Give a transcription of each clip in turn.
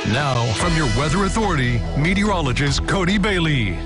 Now, from your weather authority, meteorologist Cody Bailey.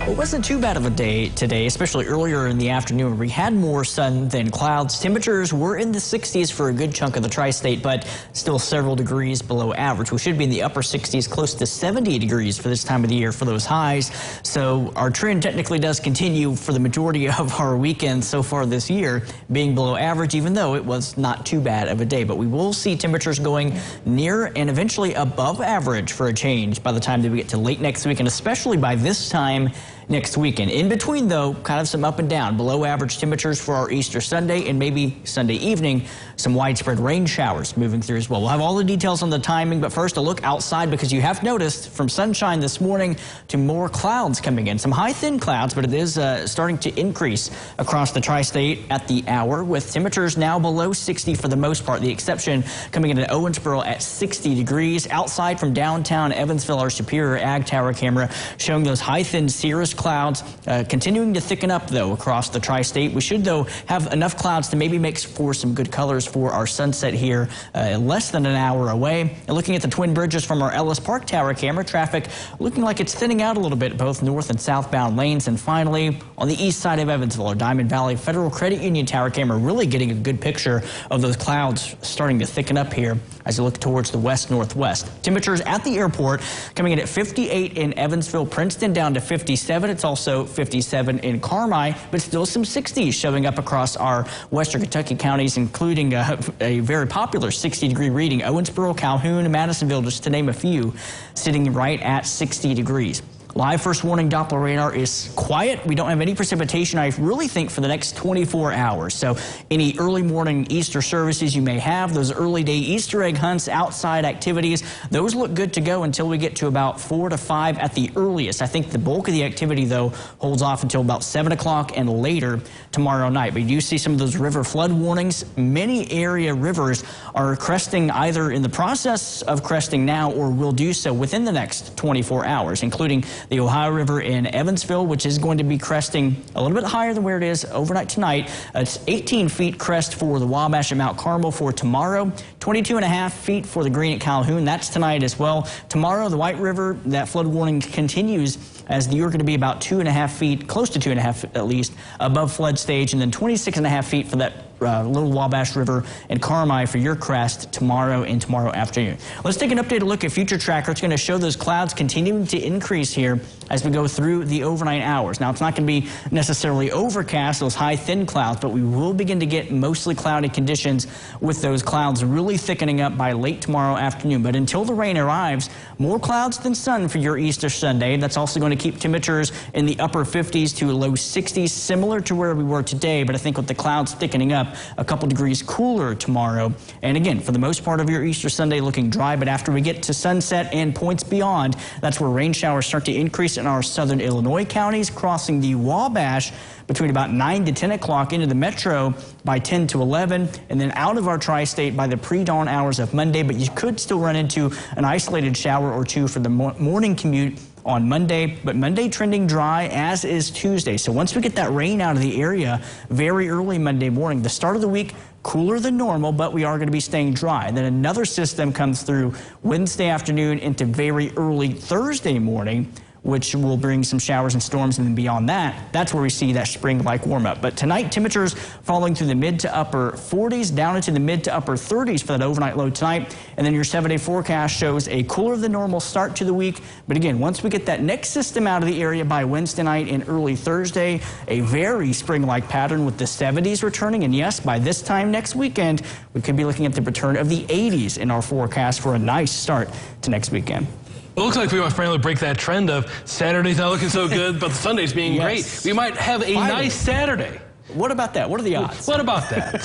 It wasn't too bad of a day today, especially earlier in the afternoon. We had more sun than clouds. Temperatures were in the 60s for a good chunk of the tri-state, but still several degrees below average. We should be in the upper 60s, close to 70 degrees for this time of the year for those highs. So our trend technically does continue for the majority of our weekend so far this year, being below average, even though it was not too bad of a day. But we will see temperatures going near and eventually above average for a change by the time that we get to late next week, and especially by this time next weekend. In between, though, kind of some up and down. Below average temperatures for our Easter Sunday and maybe Sunday evening. Some widespread rain showers moving through as well. We'll have all the details on the timing, but first a look outside, because you have noticed from sunshine this morning to more clouds coming in. Some high thin clouds, but it is starting to increase across the tri-state at the hour, with temperatures now below 60 for the most part. The exception coming in at Owensboro at 60 degrees. Outside from downtown Evansville, our Superior Ag Tower camera showing those high thin cirrus clouds continuing to thicken up, though, across the tri-state. We should, though, have enough clouds to maybe make for some good colors for our sunset here less than an hour away. And looking at the Twin Bridges from our Ellis Park Tower camera, traffic looking like it's thinning out a little bit, both north and southbound lanes. And finally, on the east side of Evansville, our Diamond Valley Federal Credit Union Tower camera really getting a good picture of those clouds starting to thicken up here as you look towards the west-northwest. Temperatures at the airport coming in at 58 in Evansville, Princeton down to 57. It's also 57 in Carmi, but still some 60s showing up across our western Kentucky counties, including a very popular 60-degree reading. Owensboro, Calhoun, Madisonville, just to name a few, sitting right at 60 degrees. Live first warning Doppler radar is quiet. We don't have any precipitation, I really think, for the next 24 hours. So any early morning Easter services you may have, those early day Easter egg hunts, outside activities, those look good to go until we get to about 4 to 5 at the earliest. I think the bulk of the activity, though, holds off until about 7 o'clock and later tomorrow night. But you do see some of those river flood warnings. Many area rivers are cresting, either in the process of cresting now or will do so within the next 24 hours, including the Ohio River in Evansville, which is going to be cresting a little bit higher than where it is overnight tonight. It's 18 feet crest for the Wabash at Mount Carmel for tomorrow, 22.5 feet for the Green at Calhoun. That's tonight as well. Tomorrow, the White River, that flood warning continues, as you're going to be about 2.5 feet, close to 2.5 at least, above flood stage, and then 26.5 feet for that Little Wabash River and Carmi for your crest tomorrow and tomorrow afternoon. Let's take an updated look at Future Tracker. It's going to show those clouds continuing to increase here as we go through the overnight hours. Now, it's not going to be necessarily overcast, those high thin clouds, but we will begin to get mostly cloudy conditions, with those clouds really thickening up by late tomorrow afternoon. But until the rain arrives, more clouds than sun for your Easter Sunday. That's also going to keep temperatures in the upper 50s to low 60s, similar to where we were today, but I think with the clouds thickening up, a couple degrees cooler tomorrow. And again, for the most part of your Easter Sunday, looking dry, but after we get to sunset and points beyond, that's where rain showers start to increase in our southern Illinois counties, crossing the Wabash between about 9 to 10 o'clock, into the metro by 10 to 11, and then out of our tri-state by the pre-dawn hours of Monday. But you could still run into an isolated shower or two for the morning commute on Monday, but Monday trending dry, as is Tuesday. So once we get that rain out of the area very early Monday morning, the start of the week cooler than normal, but we are going to be staying dry. And then another system comes through Wednesday afternoon into very early Thursday morning, which will bring some showers and storms, and then beyond that, that's where we see that spring-like warm-up. But tonight, temperatures falling through the mid to upper 40s, down into the mid to upper 30s for that overnight low tonight. And then your 7-day forecast shows a cooler than normal start to the week. But again, once we get that next system out of the area by Wednesday night and early Thursday, a very spring-like pattern with the 70s returning. And yes, by this time next weekend, we could be looking at the return of the 80s in our forecast for a nice start to next weekend. It looks like we might finally break that trend of Saturday's not looking so good, but the Sunday's being great. We might have a nice Saturday. What about that? What are the odds? What about that?